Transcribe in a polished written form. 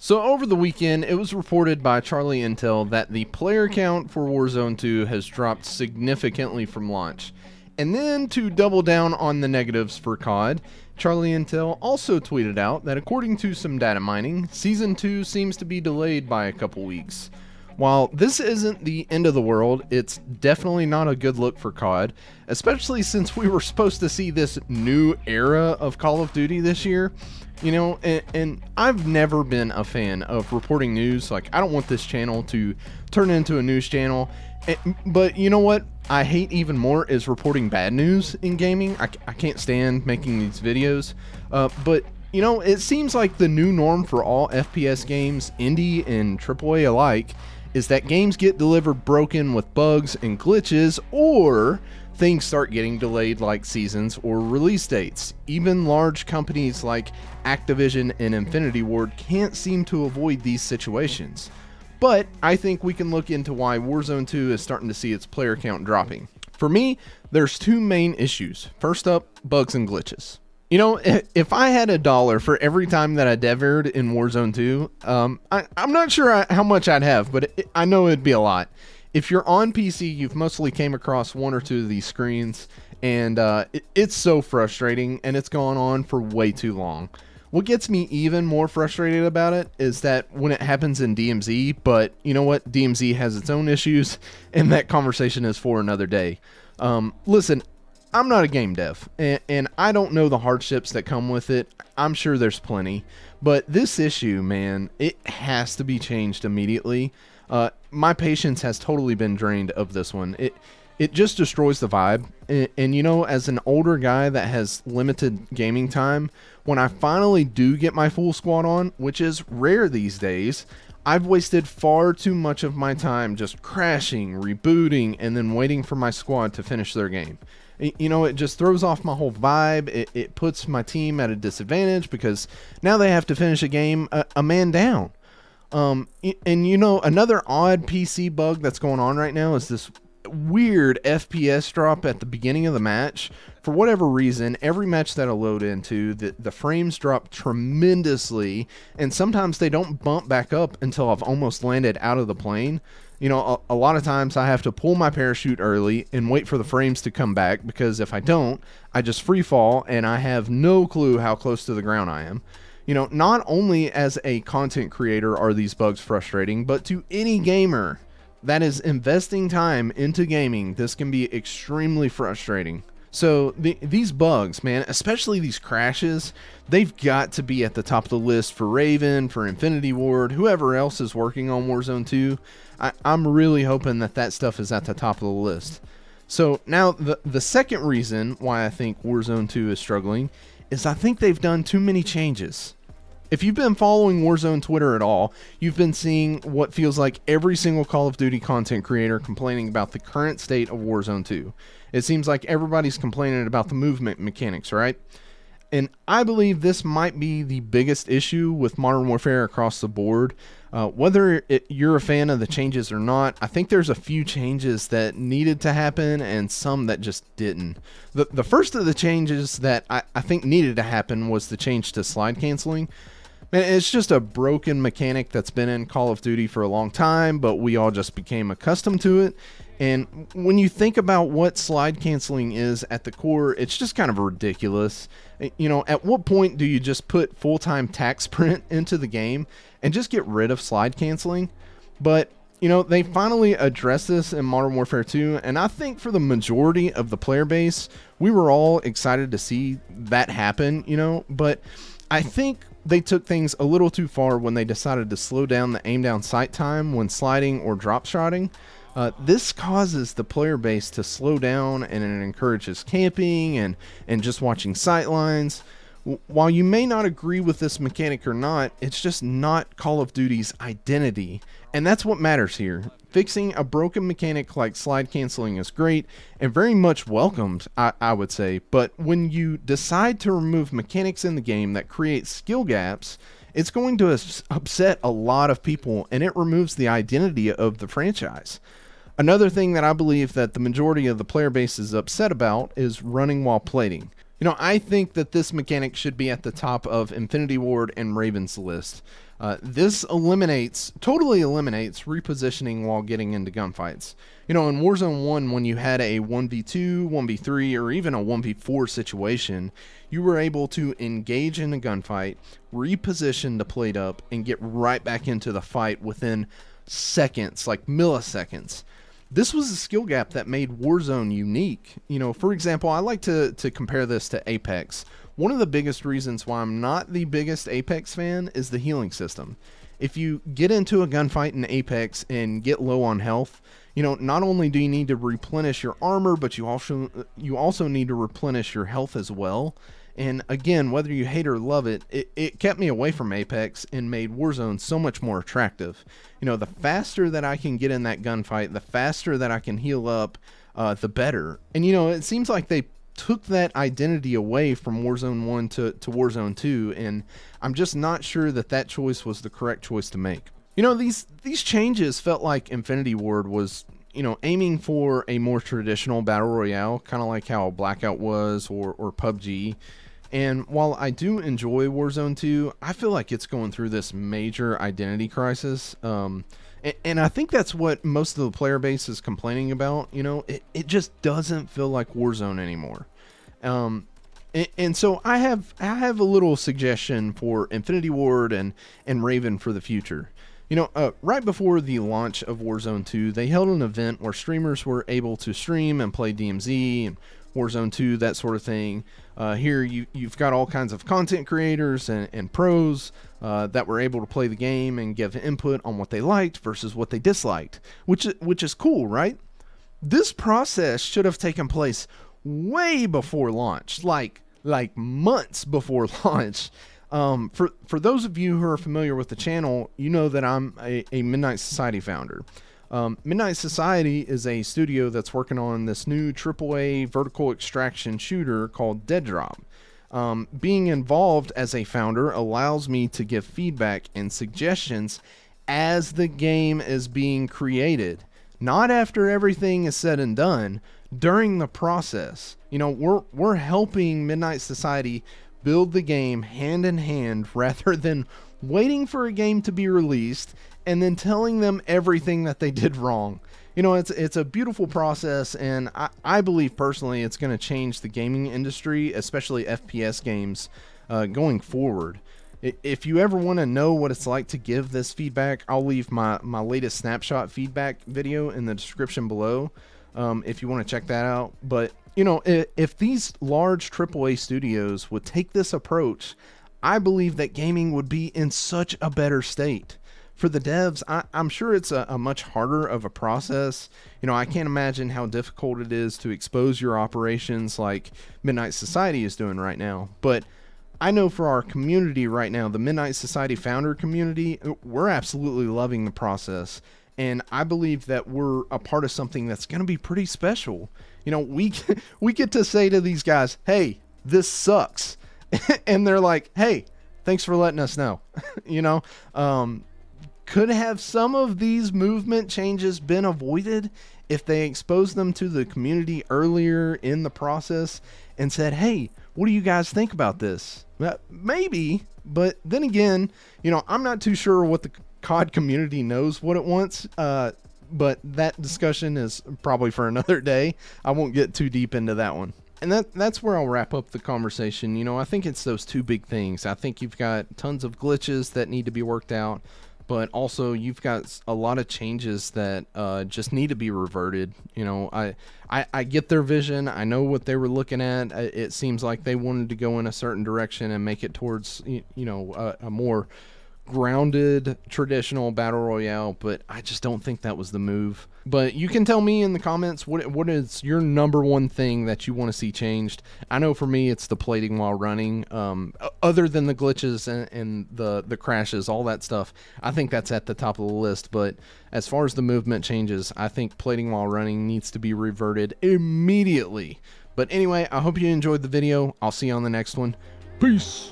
So over the weekend, it was reported by Charlie Intel that the player count for Warzone 2 has dropped significantly from launch. And then to double down on the negatives for COD, Charlie Intel also tweeted out that according to some data mining, Season 2 seems to be delayed by a couple weeks. While this isn't the end of the world, it's definitely not a good look for COD, especially since we were supposed to see this new era of Call of Duty this year. You know, and I've never been a fan of reporting news. Like, I don't want this channel to turn into a news channel. But you know what I hate even more is reporting bad news in gaming. I can't stand making these videos. But, you know, it seems like the new norm for all FPS games, indie and AAA alike, is that games get delivered broken with bugs and glitches, or things start getting delayed like seasons or release dates. Even large companies like Activision and Infinity Ward can't seem to avoid these situations. But I think we can look into why Warzone 2 is starting to see its player count dropping. For me, there's two main issues. First up, bugs and glitches. You know, if I had $1 for every time that I devered in Warzone 2, I'm not sure how much I'd have, but I know it'd be a lot. If you're on PC, you've mostly came across one or two of these screens, and it's so frustrating, and it's gone on for way too long. What gets me even more frustrated about it is that when it happens in DMZ, but you know what? DMZ has its own issues, and that conversation is for another day. Listen, I'm not a game dev, and I don't know the hardships that come with it. I'm sure there's plenty, but this issue, man, it has to be changed immediately. My patience has totally been drained of this one. It just destroys the vibe. And you know, as an older guy that has limited gaming time, when I finally do get my full squad on, which is rare these days, I've wasted far too much of my time just crashing, rebooting, and then waiting for my squad to finish their game. You know, it just throws off my whole vibe. It puts my team at a disadvantage because now they have to finish a game a man down. And you know, another odd PC bug that's going on right now is this weird FPS drop at the beginning of the match. For whatever reason, every match that I load into, the frames drop tremendously, and sometimes they don't bump back up until I've almost landed out of the plane. You know, a lot of times I have to pull my parachute early and wait for the frames to come back, because if I don't, I just free fall and I have no clue how close to the ground I am. You know, not only as a content creator are these bugs frustrating, but to any gamer that is investing time into gaming, this can be extremely frustrating. So these bugs, man, especially these crashes, they've got to be at the top of the list for Raven, for Infinity Ward, whoever else is working on Warzone 2. I'm really hoping that stuff is at the top of the list. So now the second reason why I think Warzone 2 is struggling is I think they've done too many changes. If you've been following Warzone Twitter at all, you've been seeing what feels like every single Call of Duty content creator complaining about the current state of Warzone 2. It seems like everybody's complaining about the movement mechanics, right? And I believe this might be the biggest issue with Modern Warfare across the board. Whether you're a fan of the changes or not, I think there's a few changes that needed to happen and some that just didn't. The first of the changes that I think needed to happen was the change to slide canceling. Man, it's just a broken mechanic that's been in Call of Duty for a long time, but we all just became accustomed to it. And when you think about what slide canceling is at the core, it's just kind of ridiculous. You know, at what point do you just put full-time tac sprint into the game and just get rid of slide canceling? But, you know, they finally addressed this in Modern Warfare 2, and I think for the majority of the player base, we were all excited to see that happen, you know, but I think they took things a little too far when they decided to slow down the aim down sight time when sliding or drop shotting. This causes the player base to slow down, and it encourages camping and just watching sight lines. While you may not agree with this mechanic or not, it's just not Call of Duty's identity, and that's what matters here. Fixing a broken mechanic like slide canceling is great and very much welcomed, I would say, but when you decide to remove mechanics in the game that create skill gaps, it's going to upset a lot of people, and it removes the identity of the franchise. Another thing that I believe that the majority of the player base is upset about is running while plating. You know, I think that this mechanic should be at the top of Infinity Ward and Raven's list. This totally eliminates repositioning while getting into gunfights. In Warzone 1, when you had a 1v2, 1v3, or even a 1v4 situation, you were able to engage in a gunfight, reposition to plate up, and get right back into the fight within seconds, like milliseconds. This was a skill gap that made Warzone unique. For example, I like to compare this to Apex. One of the biggest reasons why I'm not the biggest Apex fan is the healing system. If you get into a gunfight in Apex and get low on health, not only do you need to replenish your armor, but you also need to replenish your health as well. And again, whether you hate or love it, it kept me away from Apex and made Warzone so much more attractive. The faster that I can get in that gunfight, the faster that I can heal up, the better. And it seems like they took that identity away from Warzone 1 to Warzone 2, and I'm just not sure that choice was the correct choice to make. These changes felt like Infinity Ward was aiming for a more traditional battle royale, kind of like how Blackout was or PUBG. And while I do enjoy Warzone 2, I feel like it's going through this major identity crisis. And I think that's what most of the player base is complaining about. It just doesn't feel like Warzone anymore. And so I have a little suggestion for Infinity Ward and Raven for the future. Right before the launch of Warzone 2, they held an event where streamers were able to stream and play DMZ and Warzone 2, that sort of thing. Here you've got all kinds of content creators and pros that were able to play the game and give input on what they liked versus what they disliked, which is cool, right? This process should have taken place way before launch, like months before launch. For those of you who are familiar with the channel, you know that I'm a Midnight Society founder. Midnight Society is a studio that's working on this new AAA vertical extraction shooter called Dead Drop. Being involved as a founder allows me to give feedback and suggestions as the game is being created, not after everything is said and done, during the process. We're helping Midnight Society build the game hand in hand rather than waiting for a game to be released and then telling them everything that they did wrong. It's a beautiful process, and I believe personally it's going to change the gaming industry, especially FPS games, going forward. If you ever want to know what it's like to give this feedback, I'll leave my latest snapshot feedback video in the description below if you want to check that out. But if these large AAA studios would take this approach, I believe that gaming would be in such a better state. For the devs, I'm sure it's a much harder of a process. I can't imagine how difficult it is to expose your operations like Midnight Society is doing right now. But I know for our community right now, the Midnight Society founder community, we're absolutely loving the process. And I believe that we're a part of something that's going to be pretty special. We get to say to these guys, hey, this sucks. And they're like, hey, thanks for letting us know. Could have some of these movement changes been avoided if they exposed them to the community earlier in the process and said, hey, what do you guys think about this? Maybe, but then again, I'm not too sure what the COD community knows what it wants, but that discussion is probably for another day. I won't get too deep into that one. And that's where I'll wrap up the conversation. I think it's those two big things. I think you've got tons of glitches that need to be worked out, but also you've got a lot of changes that just need to be reverted. I get their vision. I know what they were looking at. It seems like they wanted to go in a certain direction and make it towards a more grounded traditional battle royale, but I just don't think that was the move. But you can tell me in the comments what is your number one thing that you want to see changed. I know for me it's the plating while running. Other than the glitches and the crashes, all that stuff, I think that's at the top of the list. But as far as the movement changes, I think plating while running needs to be reverted immediately. But anyway, I hope you enjoyed the video. I'll see you on the next one. Peace.